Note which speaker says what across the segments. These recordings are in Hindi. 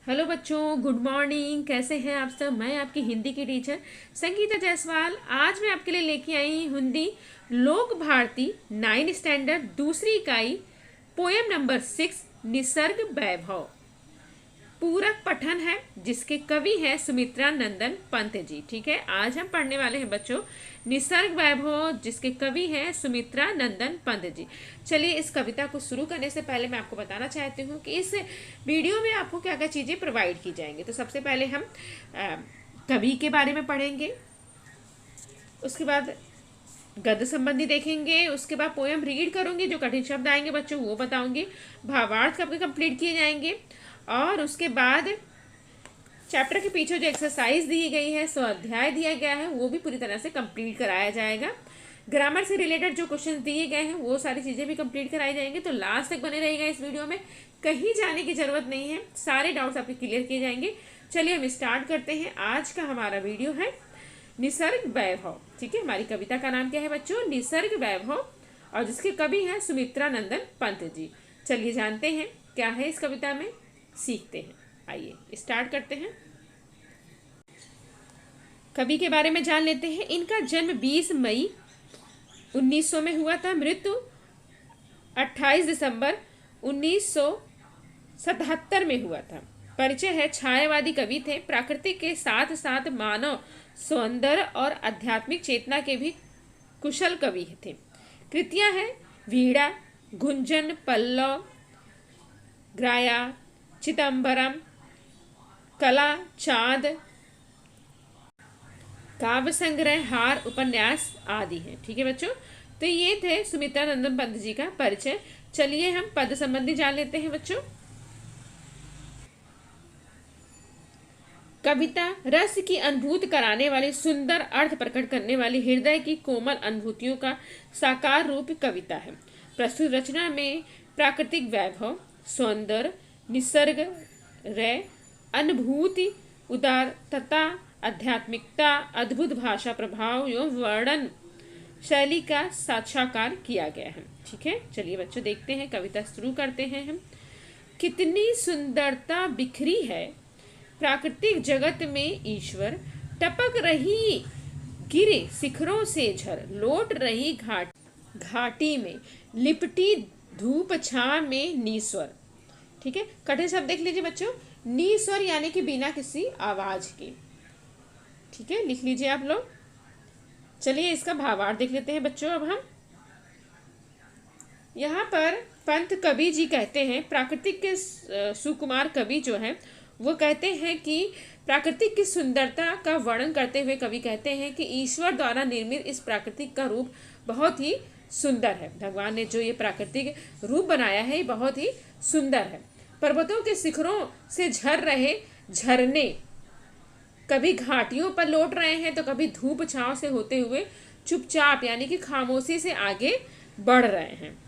Speaker 1: हेलो बच्चों, गुड मॉर्निंग। कैसे हैं आप सब। मैं आपकी हिंदी की टीचर संगीता जायसवाल। आज मैं आपके लिए लेके आई हिंदी लोक भारती 9 स्टैंडर्ड दूसरी इकाई पोयम नंबर 6 निसर्ग वैभव। पूरक पठन है जिसके कवि हैं सुमित्रा नंदन पंत जी। ठीक है, आज हम पढ़ने वाले हैं बच्चों निसर्ग वैभव जिसके कवि हैं सुमित्रा नंदन पंत जी। चलिए, इस कविता को शुरू करने से पहले मैं आपको बताना चाहती हूँ कि इस वीडियो में आपको क्या क्या चीज़ें प्रोवाइड की जाएंगी। तो सबसे पहले हम कवि के बारे में पढ़ेंगे, उसके बाद गद्य संबंधी देखेंगे, उसके बाद पोयम रीड करूंगी, जो कठिन शब्द आएंगे बच्चों वो बताऊंगी, भावार्थ आपके कंप्लीट किए जाएंगे, और उसके बाद चैप्टर के पीछे जो एक्सरसाइज दी गई है, स्वाध्याय दिया गया है, वो भी पूरी तरह से कंप्लीट कराया जाएगा। ग्रामर से रिलेटेड जो क्वेश्चन दिए गए हैं वो सारी चीज़ें भी कंप्लीट कराई जाएंगी। तो लास्ट तक बने रहेगा इस वीडियो में, कहीं जाने की जरूरत नहीं है, सारे डाउट्स आपके क्लियर किए जाएंगे। चलिए हम स्टार्ट करते हैं। आज का हमारा वीडियो है निसर्ग वैभव। ठीक है, हमारी कविता का नाम क्या है बच्चों? निसर्ग वैभव, और जिसके कवि हैं सुमित्रा नंदन पंत जी। चलिए जानते हैं क्या है इस कविता में, सीखते हैं। आइए स्टार्ट करते हैं। कवि के बारे में जान लेते हैं। इनका जन्म 20 मई 1900 में हुआ था, मृत्यु 28 दिसंबर 1977 में हुआ था। परिचय है, छायावादी कवि थे, प्रकृति के साथ साथ मानव सौंदर्य और आध्यात्मिक चेतना के भी कुशल कवि थे। कृतियां हैं वीणा, गुंजन, पल्लव, ग्राया, चिदम्बरम, कला, चांद, काव्य संग्रह, हार, उपन्यास आदि हैं। ठीक है बच्चों, तो ये थे सुमित्रा नंदन पंत जी का परिचय। चलिए हम पद संबंधी जान लेते हैं बच्चों। कविता रस की अनुभूति कराने वाली, सुंदर अर्थ प्रकट करने वाली, हृदय की कोमल अनुभूतियों का साकार रूप कविता है। प्रस्तुत रचना में प्राकृतिक वैभव, सौंदर्य, निसर्ग, रय, अनुभूति, उदारता, आध्यात्मिकता, अद्भुत भाषा प्रभाव एवं वर्णन शैली का साक्षात्कार किया गया है। ठीक है, चलिए बच्चों देखते हैं, कविता शुरू करते हैं हम। कितनी सुंदरता बिखरी है प्राकृतिक जगत में, ईश्वर टपक रही गिरे शिखरों से झर, लौट रही घाटी में, लिपटी धूप छां में नीस्वर। ठीक है, कठिन शब्द देख लीजिए बच्चों। नीस्वर यानी कि बिना किसी आवाज के। ठीक है, लिख लीजिए आप लोग। चलिए इसका भावार्थ देख लेते हैं बच्चों। अब हम यहाँ पर पंत कवि जी कहते हैं, प्राकृतिक के सुकुमार कवि जो हैं वो कहते हैं कि प्राकृतिक की सुंदरता का वर्णन करते हुए कवि कहते हैं कि ईश्वर द्वारा निर्मित इस प्राकृतिक का रूप बहुत ही सुंदर है। भगवान ने जो ये प्राकृतिक रूप बनाया है ये बहुत ही सुंदर है। पर्वतों के शिखरों से झर रहे झरने कभी घाटियों पर लौट रहे हैं तो कभी धूप छांव से होते हुए चुपचाप यानी कि खामोशी से आगे बढ़ रहे हैं।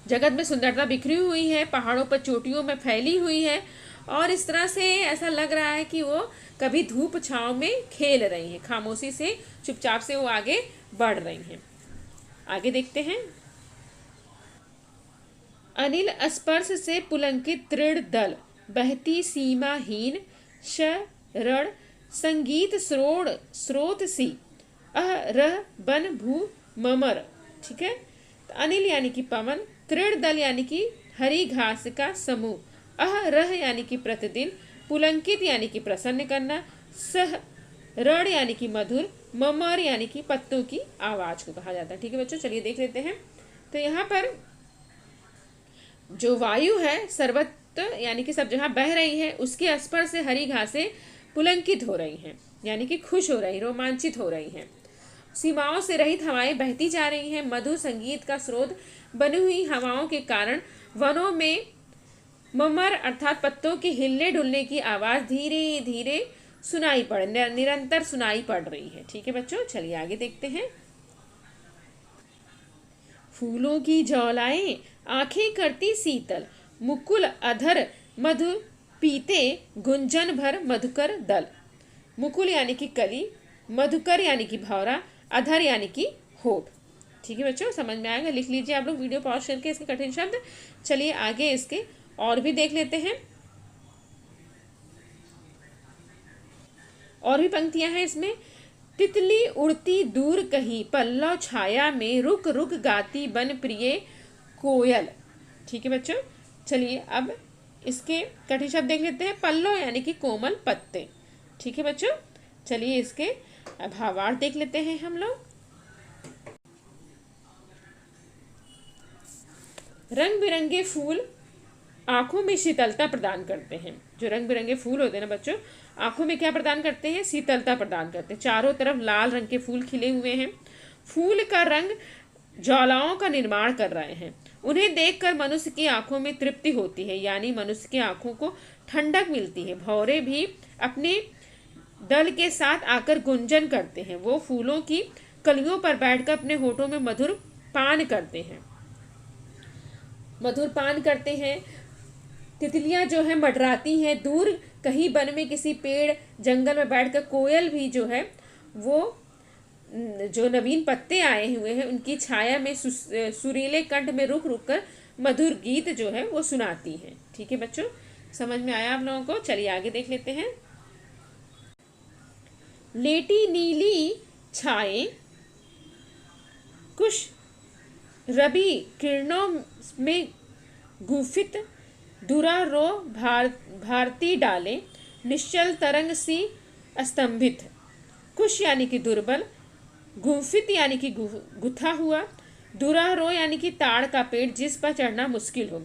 Speaker 1: जगत में सुंदरता बिखरी हुई है, पहाड़ों पर चोटियों में फैली हुई है, और इस तरह से ऐसा लग रहा है कि वो कभी धूप छांव में खेल रही हैं, खामोशी से चुपचाप से वो आगे बढ़ रही हैं। आगे देखते हैं। अनिल स्पर्श से पुलंकित तृण दल, बहती सीमाहीन शरण, संगीत स्रोत सी, अह रह बन भू ममर। ठीक है, तो अनिल यानी कि पवन, तृण दल यानी कि हरी घास का समूह, अह रह यानी कि प्रतिदिन, पुलंकित यानी कि प्रसन्न करना, सह रण यानी कि मधुर, ममर यानी कि पत्तों की आवाज को कहा जाता है। ठीक है बच्चों, चलिए देख लेते हैं। तो यहाँ पर जो वायु है सर्वत्र यानी कि सब जगह बह रही है, उसके स्पर्श से हरी घासें पुलंकित हो रही हैं, यानी कि खुश हो रही, रोमांचित हो रही हैं। सीमाओं से रहित हवाएं बहती जा रही हैं। मधुर संगीत का स्रोत बनी हुई हवाओं के कारण वनों में ममर अर्थात पत्तों के हिलने डुलने की आवाज धीरे धीरे निरंतर सुनाई पड़ रही है। ठीक है बच्चों, चलिए आगे देखते हैं। फूलों की ज्वालाएं आंखें करती शीतल, मुकुल अधर मधु पीते गुंजन भर मधुकर दल। मुकुल यानी कि कली, मधुकर यानी कि भौरा, अधर यानी कि होठ। ठीक है बच्चों, समझ में आएगा, लिख लीजिए आप लोग वीडियो पॉज करके इसके कठिन शब्द। चलिए आगे इसके और भी देख लेते हैं। और भी पंक्तियां हैं इसमें। तितली उड़ती दूर कहीं, पल्लव छाया में, रुक रुक गाती बन प्रिय कोयल। ठीक है बच्चों, चलिए अब इसके कठिन शब्द देख लेते हैं। पल्लव यानी कि कोमल पत्ते। ठीक है बच्चों, चलिए इसके भावार्थ देख लेते हैं हम लोग। रंग बिरंगे फूल आंखों में शीतलता प्रदान करते हैं। जो रंग बिरंगे फूल होते हैं ना बच्चों, आंखों में क्या प्रदान करते हैं? शीतलता प्रदान करते हैं। चारों तरफ लाल रंग के फूल खिले हुए हैं। फूल का रंग ज्वालाओं का निर्माण कर रहे हैं। उन्हें देखकर मनुष्य की आंखों में तृप्ति होती है, यानी मनुष्य की आंखों को ठंडक मिलती है। भौरे भी अपने दल के साथ आकर गुंजन करते हैं। वो फूलों की कलियों पर बैठकर अपने होठों में मधुर पान करते हैं। तितलियां जो है मंडराती हैं। दूर कहीं वन में किसी पेड़ जंगल में बैठकर कोयल भी जो है वो जो नवीन पत्ते आए हुए हैं उनकी छाया में सुरीले कंठ में रुक रुक कर मधुर गीत जो है वो सुनाती हैं। ठीक है बच्चों, समझ में आया आप लोगों को? चलिए आगे देख लेते हैं। लेटी नीली छाए कुछ रवि किरणों में गुफित, दुरारो भारती डाले, निश्चल तरंग सी स्तंभित। कुश यानी कि दुर्बल, गुफित यानी कि गुथा हुआ, दुरारो यानी कि ताड़ का पेड़ जिस पर चढ़ना मुश्किल हो,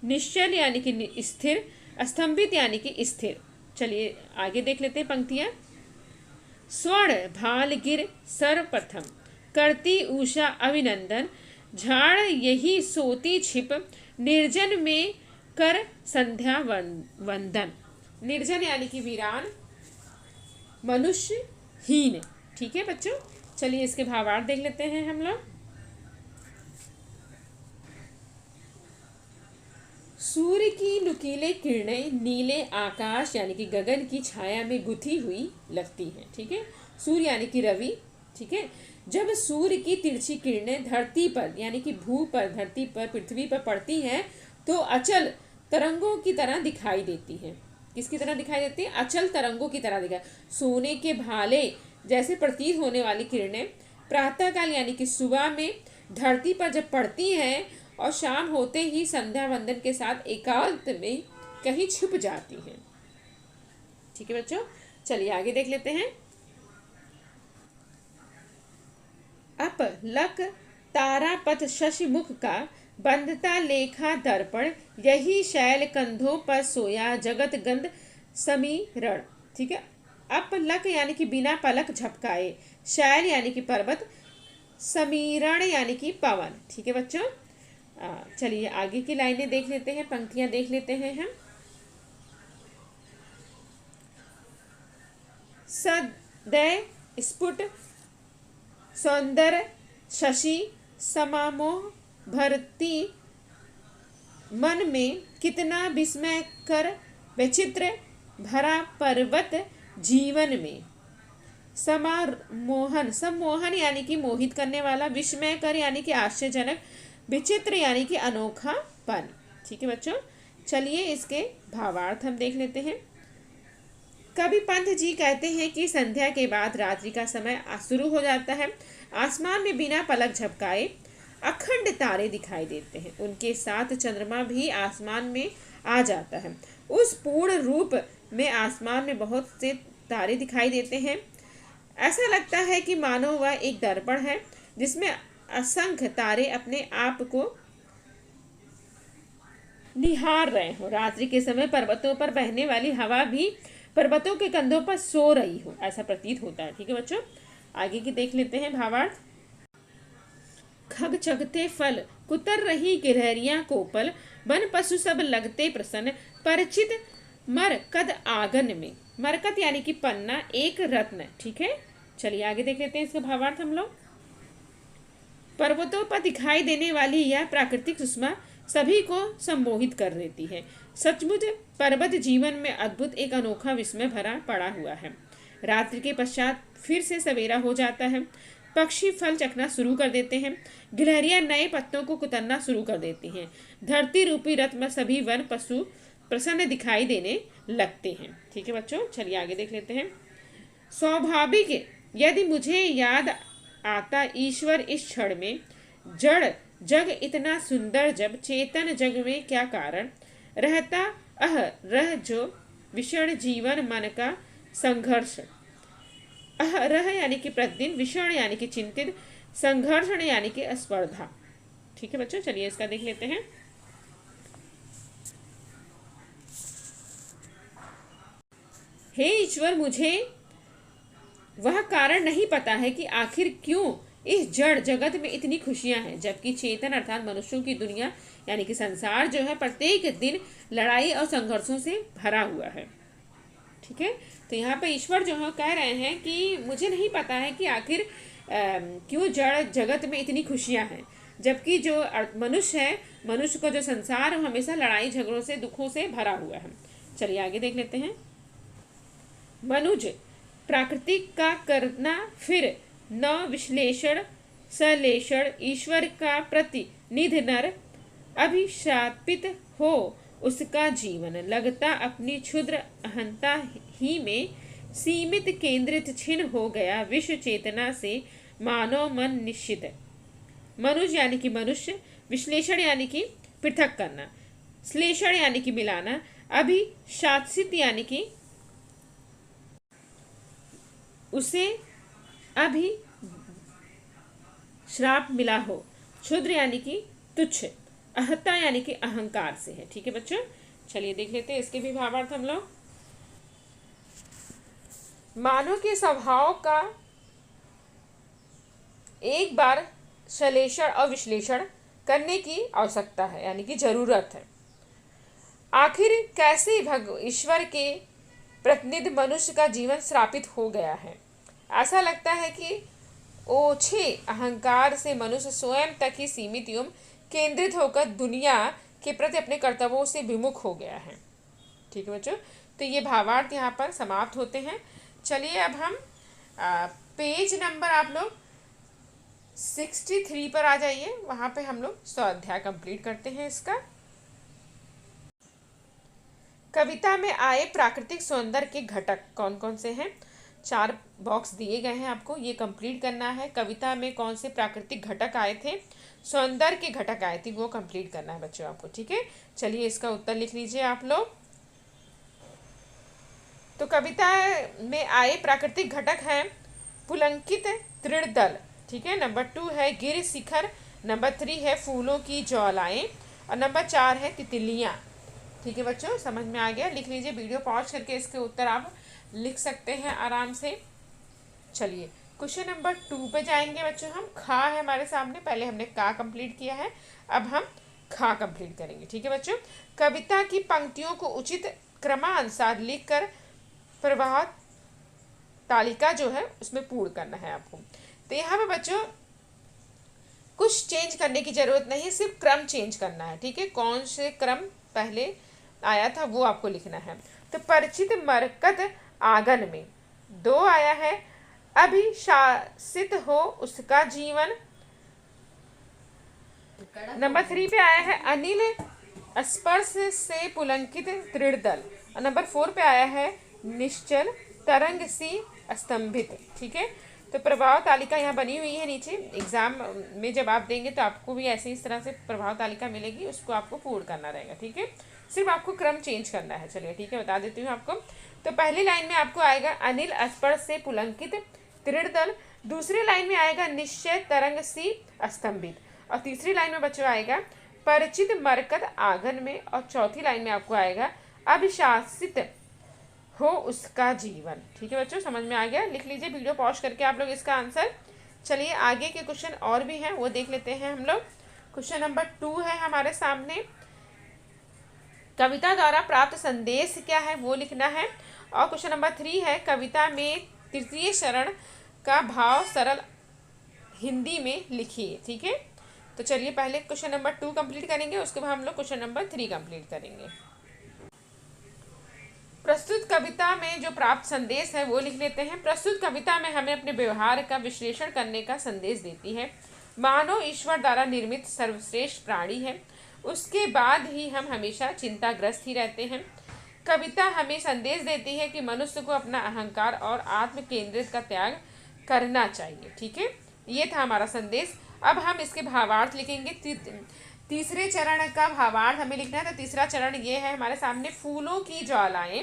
Speaker 1: निश्चल यानी कि स्थिर, स्तंभित यानी कि स्थिर। चलिए आगे देख लेते हैं पंक्तियां। स्वर्ण भाल गिर सर्वप्रथम, करती उषा अभिनंदन, झाड़ यही सोती छिप, निर्जन में कर संध्या वंदन। निर्जन यानी कि वीरान, मनुष्यहीन। ठीक है बच्चों, चलिए इसके भावार्थ देख लेते हैं हम लोग। सूर्य की नुकीले किरणें नीले आकाश यानी कि गगन की छाया में गुथी हुई लगती हैं। ठीक है, सूर्य यानी कि रवि। ठीक है, जब सूर्य की तिरछी किरणें धरती पर यानी कि भू पर, धरती पर, पृथ्वी पर पड़ती हैं तो अचल तरंगों की तरह दिखाई देती हैं। किसकी तरह दिखाई देती है? अचल तरंगों की तरह दिखाई। सोने के भाले जैसे प्रतीत होने वाली किरणें प्रातःकाल यानी कि सुबह में धरती पर जब पड़ती हैं और शाम होते ही संध्या वंदन के साथ एकांत में कहीं छुप जाती हैं। ठीक है बच्चों, चलिए आगे देख लेते हैं। अप लक तारापथ शशि मुख का, बंधता लेखा दर्पण, यही शैल कंधों पर सोया, जगत गंध समीरण। ठीक है, अपलक यानी कि बिना पलक झपकाए, शैल यानी कि पर्वत, समीरण यानी कि पवन। ठीक है बच्चों, चलिए आगे की लाइनें देख लेते हैं, पंक्तियां देख लेते हैं हम। सदय स्फुट सौंदर्य शशि समामोह भरती, मन में कितना विस्मय कर विचित्र भरा पर्वत जीवन में। समामोहन, सम्मोहन यानी कि मोहित करने वाला, विस्मय कर यानी कि आश्चर्यजनक, विचित्र यानी कि अनोखापन। ठीक है बच्चों, चलिए इसके भावार्थ हम देख लेते हैं। कवि पंत जी कहते हैं कि संध्या के बाद रात्रि का समय शुरू हो जाता है। आसमान में बिना पलक झपकाए अखंड तारे दिखाई देते हैं। उनके साथ चंद्रमा भी आसमान में आ जाता है। उस पूर्ण रूप में आसमान में बहुत से तारे दिखाई देते हैं। ऐसा लगता है कि मानो वह एक दर्पण है जिसमें असंख्य तारे अपने आप को निहार रहे हो। रात्रि के समय पर्वतों पर बहने वाली हवा भी पर्वतों के कंधों पर सो रही हो, ऐसा प्रतीत होता है। ठीक है बच्चों, आगे की देख लेते हैं भावार्थ। खग चगते फल, कुतर रही गिरहरियां कोपल, वन पशु सब लगते प्रसन्न, परिचित मरकत आंगन में। मरकत यानी कि पन्ना, एक रत्न। ठीक है, चलिए आगे देख लेते हैं इसका भावार्थ हम लोग। पर्वतों पर दिखाई देने वाली यह प्राकृतिक सुषमा सभी को सम्मोहित कर देती है। सचमुच पर्वत जीवन में अद्भुत एक अनोखा विस्मय भरा पड़ा हुआ है। रात्रि के पश्चात फिर से सवेरा हो जाता है। पक्षी फल चखना शुरू कर देते हैं। गिलहरियां नए पत्तों को कुतरना शुरू कर देती हैं। धरती रूपी रथ में सभी वन पशु प्रसन्न दिखाई देने लगते हैं। ठीक है बच्चों, चलिए आगे देख लेते हैं। स्वाभाविक यदि मुझे याद आता ईश्वर इस क्षण में, जड़ जग इतना सुंदर जब चेतन जग में क्या कारण, रहता रह जो विषण जीवन मन का संघर्ष। रह यानी कि प्रतिदिन, विषण यानी कि चिंतित, संघर्षण यानी कि स्पर्धा। ठीक है बच्चों, चलिए इसका देख लेते हैं। हे ईश्वर, मुझे वह कारण नहीं पता है कि आखिर क्यों इस जड़ जगत में इतनी खुशियां हैं, जबकि चेतन अर्थात मनुष्यों की दुनिया यानी कि संसार जो है प्रत्येक दिन लड़ाई और संघर्षों से भरा हुआ है। ठीक है, तो यहाँ पे ईश्वर जो है कह रहे हैं कि मुझे नहीं पता है कि आखिर क्यों जड़ जगत में इतनी खुशियां हैं, जबकि जो मनुष्य है, मनुष्य का जो संसार है हमेशा लड़ाई झगड़ों से दुखों से भरा हुआ है। चलिए आगे देख लेते हैं। मनुज प्राकृतिक का करना फिर न विश्लेषण सलेषण, ईश्वर का प्रतिनिध नर अभिशापित हो उसका जीवन, लगता अपनी क्षुद्र अहंता ही में सीमित केंद्रित छिन्न हो गया विश्व चेतना से मानव मन निश्चित। मनुज यानी कि मनुष्य, विश्लेषण यानी कि पृथक करना, श्लेषण यानी कि मिलाना, अभिशासित यानी कि उसे अभी श्राप मिला हो, क्षुद्र यानी कि तुच्छ, अहता यानी कि अहंकार से है। ठीक है बच्चों, चलिए देख लेते हैं इसके भी भावार्थ हम लोग। मानव के स्वभाव का एक बार सलेषण और विश्लेषण करने की आवश्यकता है, यानी कि जरूरत है। आखिर कैसे ईश्वर के प्रतिनिधि मनुष्य का जीवन श्रापित हो गया है। ऐसा लगता है कि ओछे अहंकार से मनुष्य स्वयं तक ही सीमित एवं केंद्रित होकर दुनिया के प्रति अपने कर्तव्यों से विमुख हो गया है। ठीक है बच्चों, तो ये भावार्थ यहाँ पर समाप्त होते हैं। चलिए अब हम पेज नंबर आप लोग 63 पर आ जाइए, वहाँ पे हम लोग स्वाध्याय कंप्लीट करते हैं इसका। कविता में आए प्राकृतिक सौंदर्य के घटक कौन कौन से हैं? 4 बॉक्स दिए गए हैं आपको, ये कंप्लीट करना है। कविता में कौन से प्राकृतिक घटक आए थे, सौंदर्य के घटक आए थे, वो कंप्लीट करना है बच्चों आपको। ठीक है, चलिए इसका उत्तर लिख लीजिए आप लोग। तो कविता में आए प्राकृतिक घटक हैं पुलंकित तृणदल, ठीक है, नंबर 2 है गिर शिखर, नंबर 3 है फूलों की ज्वालाएं, और नंबर 4 है तितलियां। ठीक है बच्चों, समझ में आ गया? लिख लीजिए, वीडियो पॉज करके इसके उत्तर आप लिख सकते हैं आराम से। चलिए क्वेश्चन नंबर 2 पे जाएंगे बच्चों हम। खा है हमारे सामने, पहले हमने का कंप्लीट किया है, अब हम खा कंप्लीट करेंगे। ठीक है बच्चों, कविता की पंक्तियों को उचित क्रमानुसार लिखकर प्रवाह तालिका जो है उसमें पूर्ण करना है आपको। तो यहाँ पे बच्चों कुछ चेंज करने की जरूरत नहीं, सिर्फ क्रम चेंज करना है। ठीक है, कौन से क्रम पहले आया था वो आपको लिखना है। तो परिचित मरकत आंगन में 2 आया है, अभिशासित हो उसका जीवन। नंबर 3 पे आया है अनिल स्पर्श से पुलंकित तृणदल, और नंबर 4 पे आया है निश्चल तरंग सी स्तंभित। ठीक है, तो प्रभाव तालिका यहाँ बनी हुई है नीचे, एग्जाम में जब आप देंगे तो आपको भी ऐसे इस तरह से प्रभाव तालिका मिलेगी, उसको आपको पूर्ण करना रहेगा। ठीक है, सिर्फ आपको क्रम चेंज करना है। चलिए ठीक है, बता देती हूँ आपको। तो पहली लाइन में आपको आएगा अनिल स्पर्श से पुलंकित तृणदल, दूसरी लाइन में आएगा निश्चय तरंग सी स्तंभित, और तीसरी लाइन में बच्चों आएगा परिचित मरकत आंगन में, और चौथी लाइन में आपको आएगा अभिशासित हो उसका जीवन। ठीक है बच्चों, समझ में आ गया? लिख लीजिए, वीडियो पॉज करके आप लोग इसका आंसर। चलिए आगे के क्वेश्चन और भी हैं, वो देख लेते हैं हम लोग। क्वेश्चन नंबर 2 है हमारे सामने, कविता द्वारा प्राप्त संदेश क्या है वो लिखना है। और क्वेश्चन नंबर 3 है कविता में तृतीय चरण का भाव सरल हिंदी में लिखिए। ठीक है, तो चलिए पहले क्वेश्चन नंबर 2 कंप्लीट करेंगे, उसके बाद हम लोग क्वेश्चन नंबर 3 कंप्लीट करेंगे। प्रस्तुत कविता में जो प्राप्त संदेश है वो लिख लेते हैं। प्रस्तुत कविता में हमें अपने व्यवहार का विश्लेषण करने का संदेश देती है। मानव ईश्वर द्वारा निर्मित सर्वश्रेष्ठ प्राणी है, उसके बाद ही हम हमेशा चिंताग्रस्त ही रहते हैं। कविता हमें संदेश देती है कि मनुष्य को अपना अहंकार और आत्म केंद्रित का त्याग करना चाहिए। ठीक है, ये था हमारा संदेश। अब हम इसके भावार्थ लिखेंगे। तीसरे चरण का भावार्थ हमें लिखना है। तो तीसरा चरण ये है हमारे सामने। फूलों की ज्वालाएं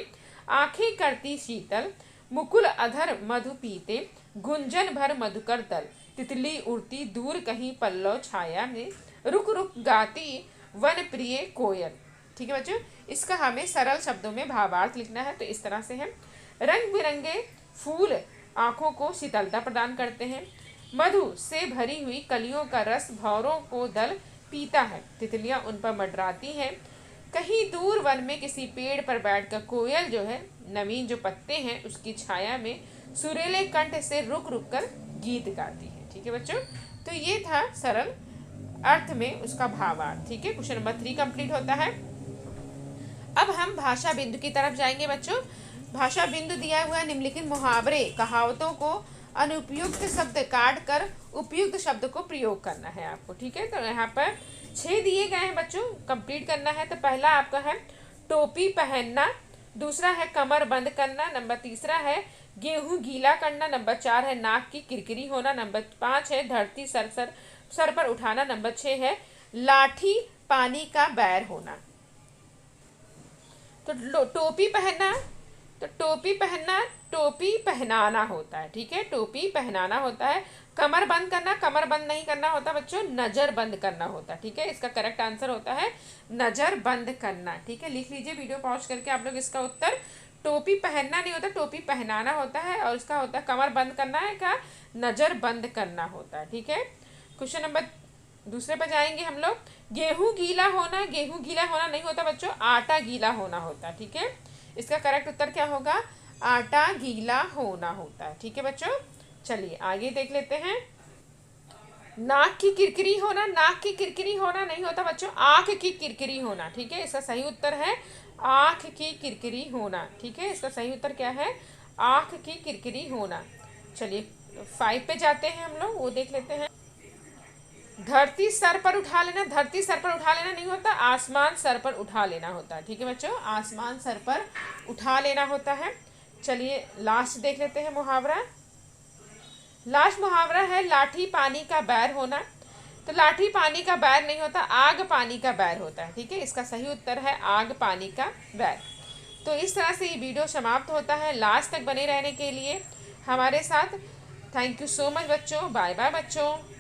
Speaker 1: आंखें करती शीतल, मुकुल अधर मधु पीते, गुंजन भर मधुकर दल, तितली उड़ती दूर कहीं पल्लव छाया में, रुक रुक गाती वन प्रिय कोयल। ठीक है बच्चों, इसका हमें सरल शब्दों में भावार्थ लिखना है। तो इस तरह से है। रंग बिरंगे फूल आंखों को शीतलता प्रदान करते हैं, मधु से भरी हुई कलियों का रस भौरों को दल पीता है, तितलियां उन पर मंडराती हैं, कहीं दूर वन में किसी पेड़ पर बैठकर कोयल जो है नवीन जो पत्ते हैं उसकी छाया में सुरीले कंठ से रुक रुक कर गीत गाती है। ठीक है बच्चों, तो ये था सरल अर्थ में उसका भावार्थ। ठीक है, क्वेश्चन नंबर 3 कंप्लीट होता है। अब हम भाषा बिंदु की तरफ जाएंगे बच्चों। भाषा बिंदु दिया हुआ है निम्नलिखित मुहावरे कहावतों को अनुपयुक्त शब्द काट कर उपयुक्त शब्द को प्रयोग करना है आपको। ठीक है, तो यहाँ पर 6 दिए गए हैं बच्चों, कंप्लीट करना है। तो पहला आपका है टोपी पहनना, दूसरा है कमर बंद करना, नंबर तीसरा है गेहूं गीला करना, नंबर 4 है नाक की किरकिरी होना, नंबर 5 है धरती सर पर उठाना, नंबर 6 है लाठी पानी का बैर होना। तो टोपी पहनना, तो टोपी पहनाना होता है। ठीक है, टोपी पहनाना होता है। कमर बंद करना, कमर बंद नहीं करना होता बच्चों, नजर बंद करना होता है। ठीक है, इसका करेक्ट आंसर होता है नजर बंद करना। ठीक है, लिख लीजिए वीडियो पॉज करके आप लोग इसका उत्तर। टोपी पहनना नहीं होता, टोपी पहनाना होता है, और इसका होता है कमर बंद करना है का नजर बंद करना होता है। ठीक है, क्वेश्चन नंबर दूसरे पर जाएंगे हम लोग। गेहूं गीला होना, गेहूं गीला होना नहीं होता बच्चों, आटा गीला होना होता है। ठीक है, इसका करेक्ट उत्तर क्या होगा, आटा गीला होना होता है। ठीक है बच्चों, चलिए आगे देख लेते हैं। नाक की किरकिरी होना, नाक की किरकिरी होना नहीं होता बच्चों, आंख की किरकिरी होना। ठीक है, इसका सही उत्तर है आंख की किरकिरी होना। ठीक है, इसका सही उत्तर क्या है, आंख की किरकिरी होना। चलिए 5 पे जाते हैं हम लोग, वो देख लेते हैं। धरती सर पर उठा लेना, धरती सर पर उठा लेना नहीं होता, आसमान सर पर उठा लेना होता है। ठीक है बच्चों, आसमान सर पर उठा लेना होता है। चलिए लास्ट देख लेते हैं मुहावरा। लास्ट मुहावरा है लाठी पानी का बैर होना। तो लाठी पानी का बैर नहीं होता, आग पानी का बैर होता है। ठीक है, इसका सही उत्तर है आग पानी का बैर। तो इस तरह से ये वीडियो समाप्त होता है। लास्ट तक बने रहने के लिए हमारे साथ थैंक यू सो मच बच्चों। बाय बाय बच्चों।